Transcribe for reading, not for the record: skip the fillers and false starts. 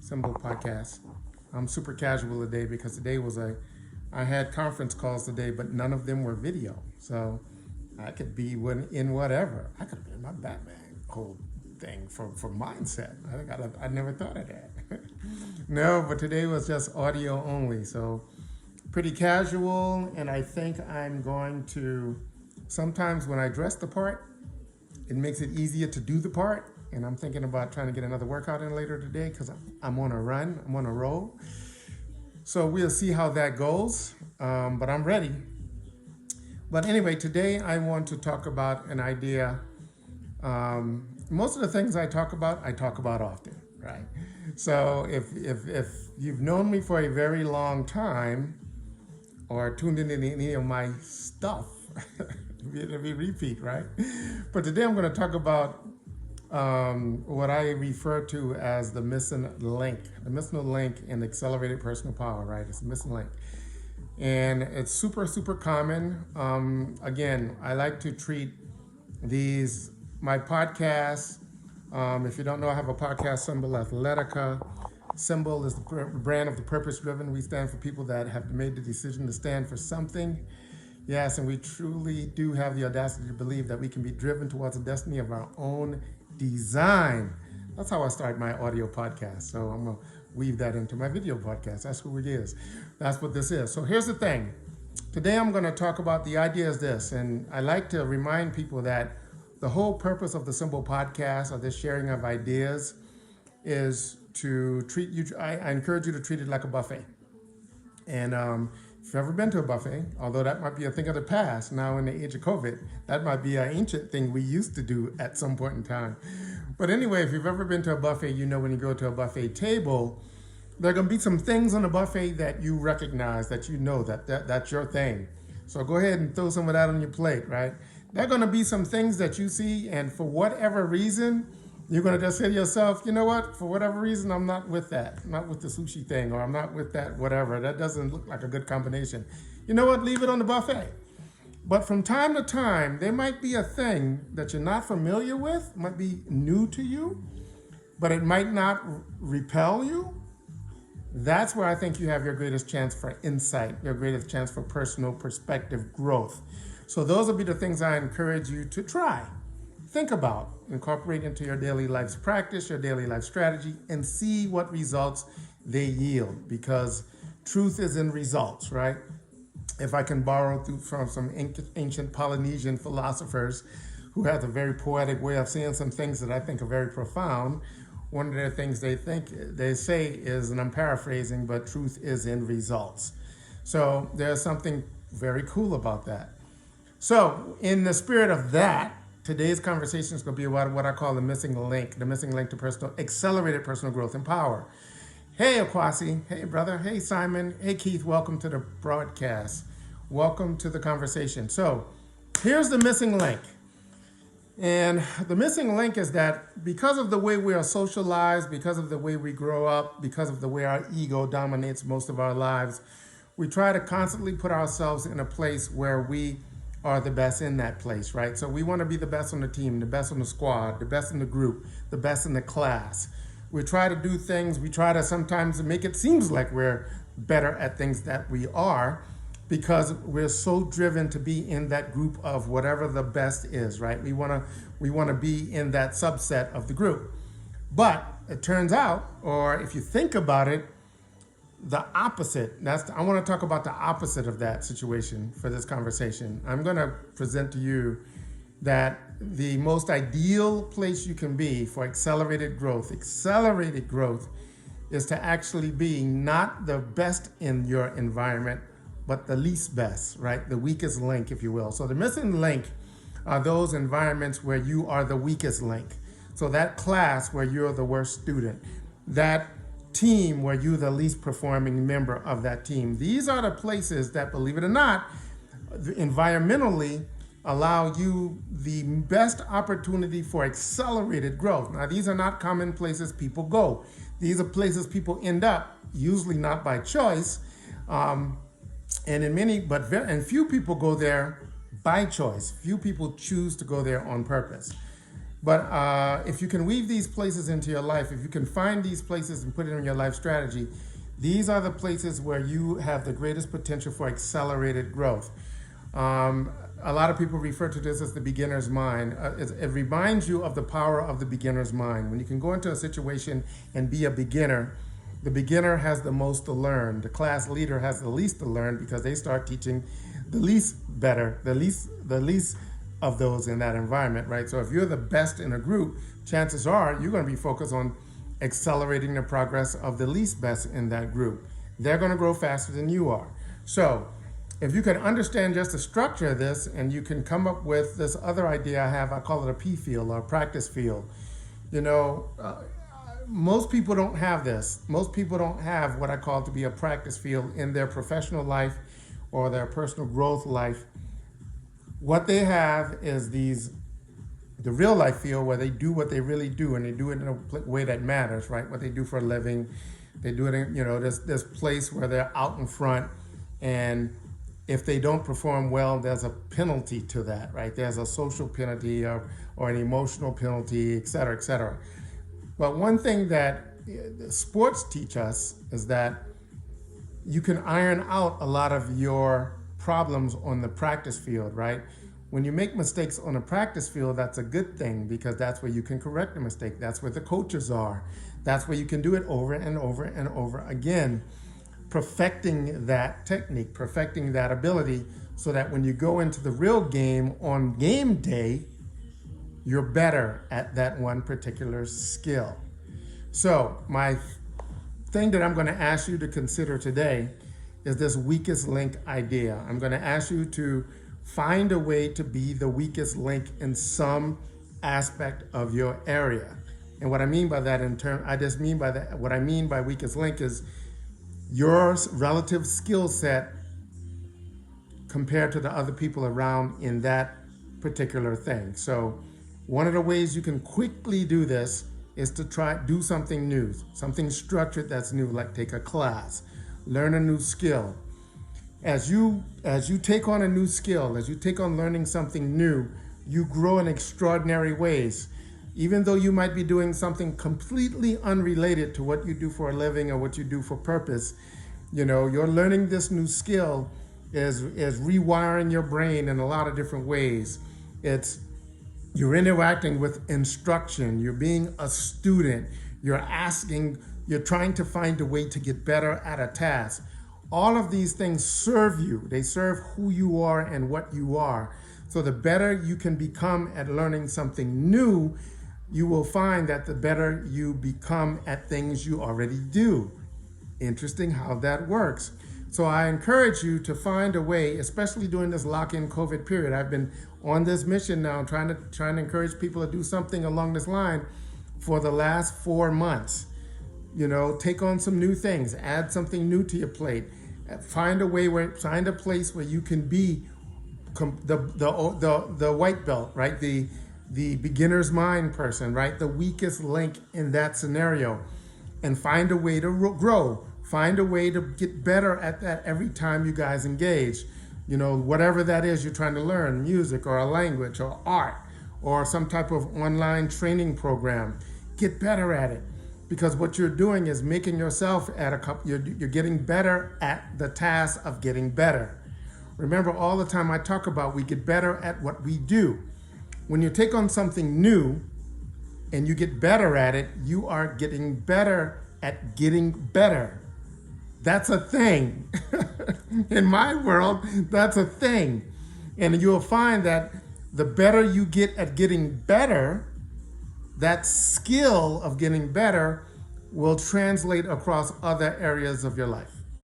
Symbol Podcast. I'm super casual today because today I had conference calls today, but none of them were video. So I could be in whatever. I could have been my Batman whole thing for mindset. I never thought of that. No, but today was just audio only. So pretty casual, and I think I'm going to, sometimes when I dress the part, it makes it easier to do the part. And I'm thinking about trying to get another workout in later today because I'm on a run, I'm on a roll. So we'll see how that goes, but I'm ready. But anyway, today I want to talk about an idea. Most of the things I talk about often, right? So if you've known me for a very long time or tuned into any of my stuff, it'll be repeat, right? But today I'm going to talk about what I refer to as the missing link in accelerated personal power, right? It's a missing link. And it's super, super common. Again, I like to treat my podcasts. If you don't know, I have a podcast, Symbol Athletica. Symbol is the brand of the purpose-driven. We stand for people that have made the decision to stand for something. Yes, and we truly do have the audacity to believe that we can be driven towards the destiny of our own design. That's how I start my audio podcast. So I'm going to weave that into my video podcast. That's who it is. That's what this is. So here's the thing. Today I'm going to talk about the idea is this, and I like to remind people that the whole purpose of the Symbol Podcast, or this sharing of ideas, is to treat you, I encourage you to treat it like a buffet. And if you've ever been to a buffet, although that might be a thing of the past, now in the age of COVID, that might be an ancient thing we used to do at some point in time. But anyway, if you've ever been to a buffet, you know when you go to a buffet table, there are going to be some things on the buffet that you recognize, that you know that's your thing. So go ahead and throw some of that on your plate, right? There are going to be some things that you see, and for whatever reason, you're going to just say to yourself, you know what, for whatever reason, I'm not with that. I'm not with the sushi thing, or I'm not with that whatever. That doesn't look like a good combination. You know what, leave it on the buffet. But from time to time, there might be a thing that you're not familiar with, might be new to you, but it might not repel you. That's where I think you have your greatest chance for insight, your greatest chance for personal perspective growth. So those will be the things I encourage you to try. Think about, incorporate into your daily life's practice, your daily life strategy, and see what results they yield, because truth is in results, right? If I can borrow from some ancient Polynesian philosophers who have a very poetic way of saying some things that I think are very profound, one of the things they say is, and I'm paraphrasing, but truth is in results. So there's something very cool about that. So in the spirit of that, today's conversation is going to be about what I call the missing link to accelerated personal growth and power. Hey, Akwasi. Hey, brother. Hey, Simon. Hey, Keith. Welcome to the broadcast. Welcome to the conversation. So here's the missing link. And the missing link is that because of the way we are socialized, because of the way we grow up, because of the way our ego dominates most of our lives, we try to constantly put ourselves in a place where we are the best in that place, right? So we want to be the best on the team, the best on the squad, the best in the group, the best in the class. We try to do things, we try to sometimes make it seems like we're better at things that we are, because we're so driven to be in that group of whatever the best is, right? We want to be in that subset of the group. But it turns out, or if you think about it, the opposite, I want to talk about the opposite of that situation for this conversation. I'm going to present to you that the most ideal place you can be for accelerated growth is to actually be not the best in your environment, but the least best, right? The weakest link, if you will. So the missing link are those environments where you are the weakest link. So that class where you're the worst student, that team where you're the least performing member of that team. These are the places that, believe it or not, environmentally allow you the best opportunity for accelerated growth. Now, these are not common places people go. These are places people end up, usually not by choice, and few people go there by choice. Few people choose to go there on purpose. But if you can weave these places into your life, if you can find these places and put it in your life strategy, these are the places where you have the greatest potential for accelerated growth. A lot of people refer to this as the beginner's mind. It reminds you of the power of the beginner's mind. When you can go into a situation and be a beginner, the beginner has the most to learn. The class leader has the least to learn because they start teaching the least better, the least of those in that environment, right? So if you're the best in a group, chances are you're going to be focused on accelerating the progress of the least best in that group. They're going to grow faster than you are. So if you can understand just the structure of this and you can come up with this other idea I have, I call it a P field or a practice field. You know, most people don't have this. Most people don't have what I call to be a practice field in their professional life or their personal growth life. What they have is the real life field where they do what they really do, and they do it in a way that matters, right? What they do for a living. They do it in, this place where they're out in front, and if they don't perform well, there's a penalty to that, right? There's a social penalty or an emotional penalty, et cetera, et cetera. But one thing that sports teach us is that you can iron out a lot of your problems on the practice field, right? When you make mistakes on a practice field, that's a good thing because that's where you can correct the mistake. That's where the coaches are. That's where you can do it over and over and over again, perfecting that technique, perfecting that ability so that when you go into the real game on game day, you're better at that one particular skill. So my thing that I'm going to ask you to consider today is this weakest link idea. I'm going to ask you to find a way to be the weakest link in some aspect of your area. And what I mean by that what I mean by weakest link is your relative skill set compared to the other people around in that particular thing. So one of the ways you can quickly do this is to do something new, something structured that's new, like take a class, learn a new skill. As you take on a new skill, as you take on learning something new, you grow in extraordinary ways. Even though you might be doing something completely unrelated to what you do for a living or what you do for purpose, you're learning this new skill is rewiring your brain in a lot of different ways. You're interacting with instruction, you're being a student, you're trying to find a way to get better at a task. All of these things serve you. They serve who you are and what you are. So the better you can become at learning something new, you will find that the better you become at things you already do. Interesting how that works. So I encourage you to find a way, especially during this lock-in COVID period. I've been on this mission now, trying to encourage people to do something along this line for the last 4 months. Take on some new things, add something new to your plate. Find a place where you can be the white belt, right? The beginner's mind person, right? The weakest link in that scenario, and find a way to grow. Find a way to get better at that every time you guys engage. Whatever that is you're trying to learn, music or a language or art or some type of online training program, get better at it. Because what you're doing is making yourself you're getting better at the task of getting better. Remember, all the time I talk about we get better at what we do. When you take on something new and you get better at it, you are getting better at getting better. That's a thing. In my world, that's a thing. And you'll find that the better you get at getting better, that skill of getting better will translate across other areas of your life.